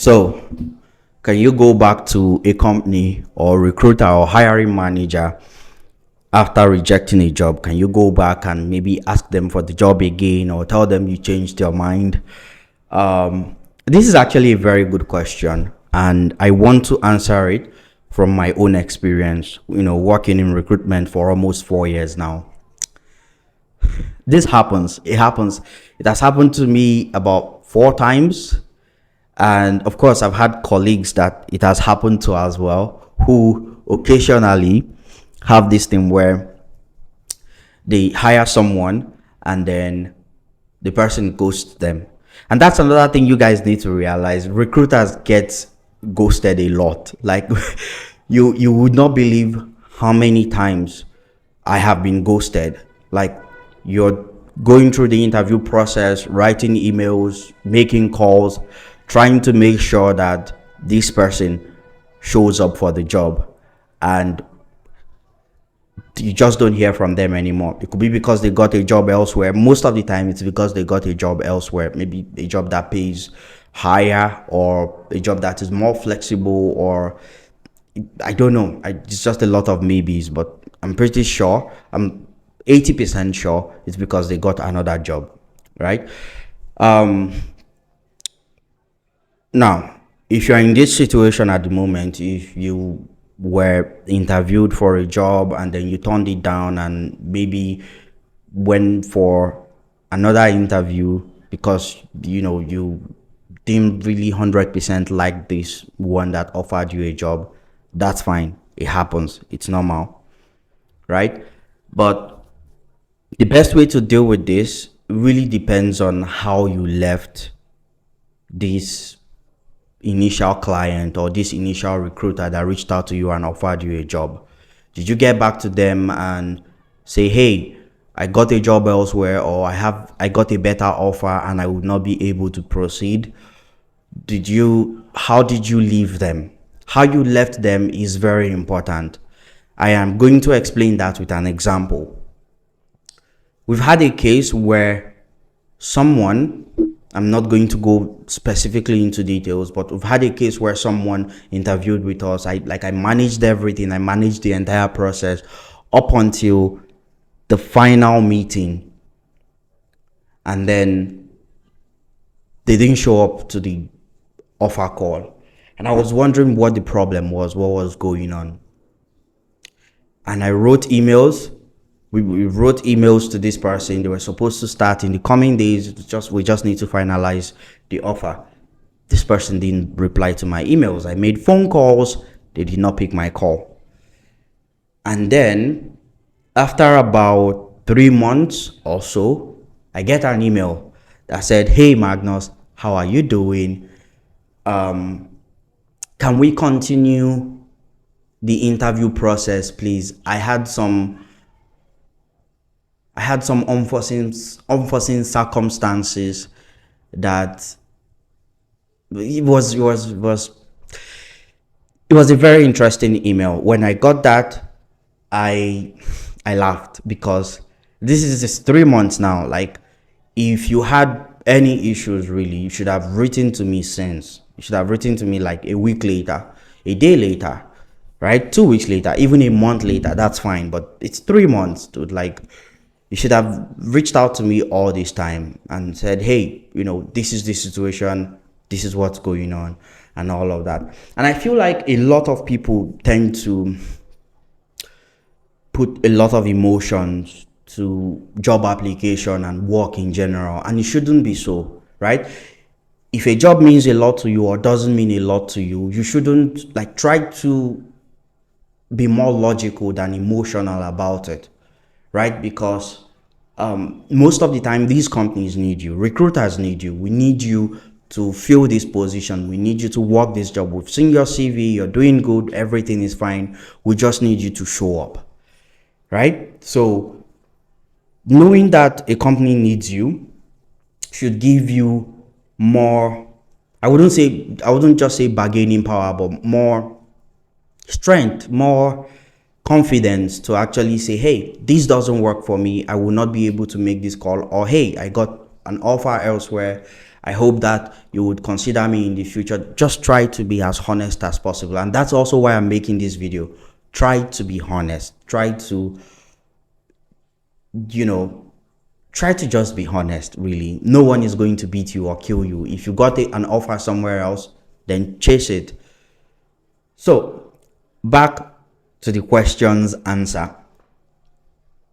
So, can you go back to a company or recruiter or hiring manager after rejecting a job? Can you go back and maybe ask them for the job again or tell them you changed your mind? This is actually a very good question, and I want to answer it from my own experience, working in recruitment for almost 4 years now. This happens. It happens. It has happened to me about 4 times. And of course, I've had colleagues that it has happened to as well, who occasionally have this thing where they hire someone and then the person ghosts them. And that's another thing you guys need to realize. Recruiters get ghosted a lot. Like you would not believe how many times I have been ghosted. Like, you're going through the interview process, writing emails, making calls, trying to make sure that this person shows up for the job, and you just don't hear from them anymore. It could be because they got a job elsewhere. Most of the time it's because they got a job elsewhere, maybe a job that pays higher or a job that is more flexible, or I don't know. It's just a lot of maybes, but I'm pretty sure, I'm 80% sure it's because they got another job, right? Now, if you're in this situation at the moment, if you were interviewed for a job and then you turned it down and maybe went for another interview because you didn't really 100% like this one that offered you a job, that's fine. It happens. It's normal, right? But the best way to deal with this really depends on how you left this initial client or this initial recruiter that reached out to you and offered you a job. Did you get back to them and say, hey, I got a job elsewhere, or I got a better offer and I would not be able to proceed? How did you leave them? How you left them is very important. I am going to explain that with an example. We've had a case where someone, I'm not going to go specifically into details, but we've had a case where someone interviewed with us. I managed everything. I managed the entire process up until the final meeting. And then they didn't show up to the offer call. And I was wondering what the problem was, what was going on. And I wrote emails. We wrote emails to this person. They were supposed to start in the coming days. We just need to finalize the offer. This person didn't reply to my emails. I made phone calls. They did not pick my call. And then after about 3 months or so, I get an email that said, hey, Magnus, how are you doing? Can we continue the interview process, please? I had some unforeseen circumstances that it was a very interesting email. When I got that, I laughed, because this is just 3 months now. Like, if you had any issues, really, you should have written to me since. You should have written to me like a week later, a day later, right? 2 weeks later, even a month later, that's fine. But it's 3 months, dude. Like, you should have reached out to me all this time and said, hey, this is the situation, this is what's going on, and all of that. And I feel like a lot of people tend to put a lot of emotions to job application and work in general, and it shouldn't be so, right? If a job means a lot to you or doesn't mean a lot to you, you shouldn't try to be more logical than emotional about it, right? Because most of the time these companies need you, recruiters need you. We need you to fill this position. We need you to work this job. We've seen your CV, you're doing good, everything is fine. We just need you to show up, right? So knowing that a company needs you should give you more, I wouldn't just say bargaining power, but more strength, more confidence to actually say, hey, this doesn't work for me, I will not be able to make this call, or hey, I got an offer elsewhere I hope that you would consider me in the future. Just try to be as honest as possible. And that's also why I'm making this video. Try to be honest. Try to, you know, try to just be honest, really. No one is going to beat you or kill you. If you got an offer somewhere else, then chase it. So, back to the question's answer.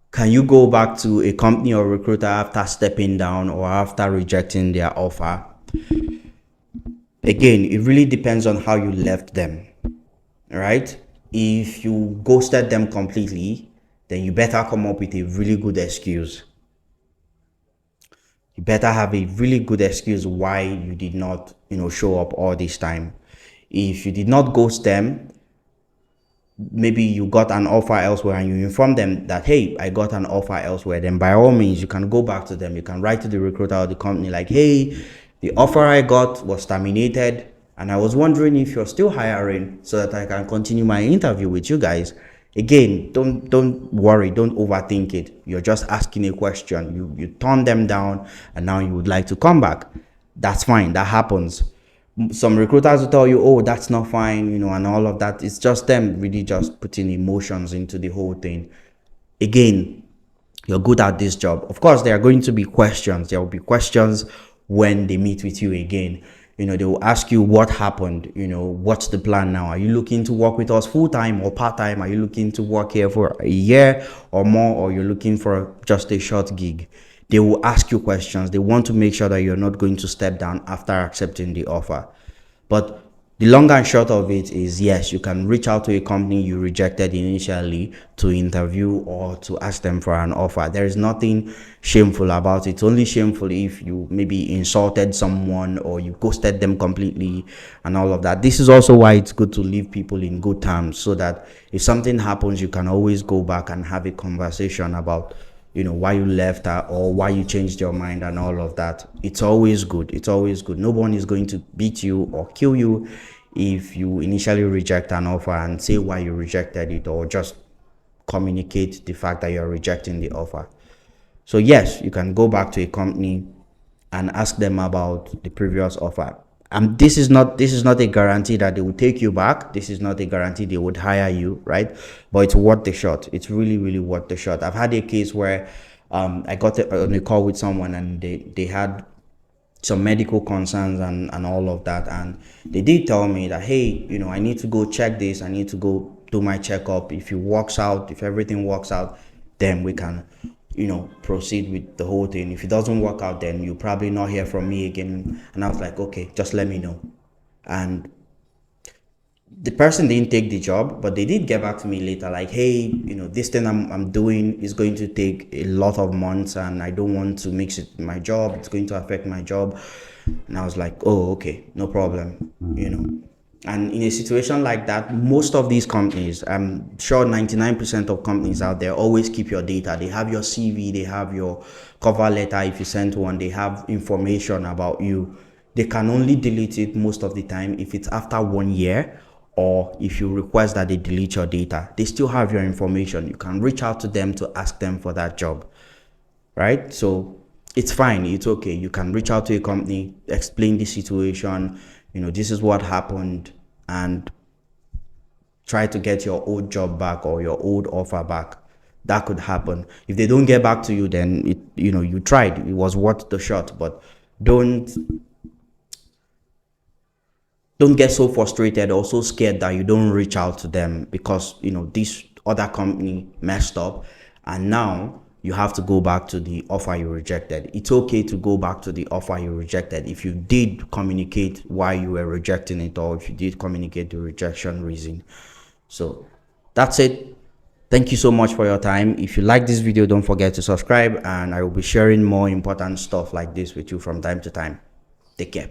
Can you go back to a company or recruiter after stepping down or after rejecting their offer? Again, it really depends on how you left them, right? If you ghosted them completely, then you better come up with a really good excuse. You better have a really good excuse why you did not, show up all this time. If you did not ghost them, maybe you got an offer elsewhere and you inform them that, hey, I got an offer elsewhere, then by all means you can go back to them. You can write to the recruiter or the company like, hey, the offer I got was terminated and I was wondering if you're still hiring so that I can continue my interview with you guys. Again, don't worry, don't overthink it. You're just asking a question. You turn them down and now you would like to come back. That's fine, that happens. Some recruiters will tell you, oh, that's not fine, and all of that. It's just them really just putting emotions into the whole thing. Again, you're good at this job. Of course, there are going to be questions. There will be questions when they meet with you again. They will ask you what happened, what's the plan now? Are you looking to work with us full-time or part-time? Are you looking to work here for a year or more, or you're looking for just a short gig? They will ask you questions. They want to make sure that you're not going to step down after accepting the offer. But the long and short of it is, yes, you can reach out to a company you rejected initially to interview or to ask them for an offer. There is nothing shameful about it. It's only shameful if you maybe insulted someone or you ghosted them completely and all of that. This is also why it's good to leave people in good terms, so that if something happens, you can always go back and have a conversation about why you left her or why you changed your mind and all of that. It's always good. It's always good. No one is going to beat you or kill you if you initially reject an offer and say why you rejected it, or just communicate the fact that you're rejecting the offer. So yes, you can go back to a company and ask them about the previous offer. This is not a guarantee that they will take you back. This is not a guarantee they would hire you, right? But it's worth the shot. It's really, really worth the shot. I've had a case where I got on a call with someone and they had some medical concerns and all of that, and they did tell me that, hey, I need to go check this, I need to go do my checkup. If everything works out, then we can proceed with the whole thing. If it doesn't work out, then you'll probably not hear from me again. And I was like, okay, just let me know. And the person didn't take the job, but they did get back to me later like, hey, this thing I'm doing is going to take a lot of months and I don't want to mix it with my job. It's going to affect my job. And I was like, oh, okay, no problem. And in a situation like that, most of these companies, I'm sure 99% of companies out there, always keep your data. They have your CV, they have your cover letter if you sent one, they have information about you. They can only delete it most of the time if it's after 1 year, or if you request that they delete your data. They still have your information. You can reach out to them to ask them for that job, right? So it's fine, it's okay. You can reach out to a company, explain the situation, this is what happened, and try to get your old job back or your old offer back. That could happen. If they don't get back to you, then you tried. It was worth the shot. But don't get so frustrated or so scared that you don't reach out to them because this other company messed up and now you have to go back to the offer you rejected. It's okay to go back to the offer you rejected if you did communicate why you were rejecting it, or if you did communicate the rejection reason. So that's it. Thank you so much for your time. If you like this video, don't forget to subscribe, and I will be sharing more important stuff like this with you from time to time. Take care.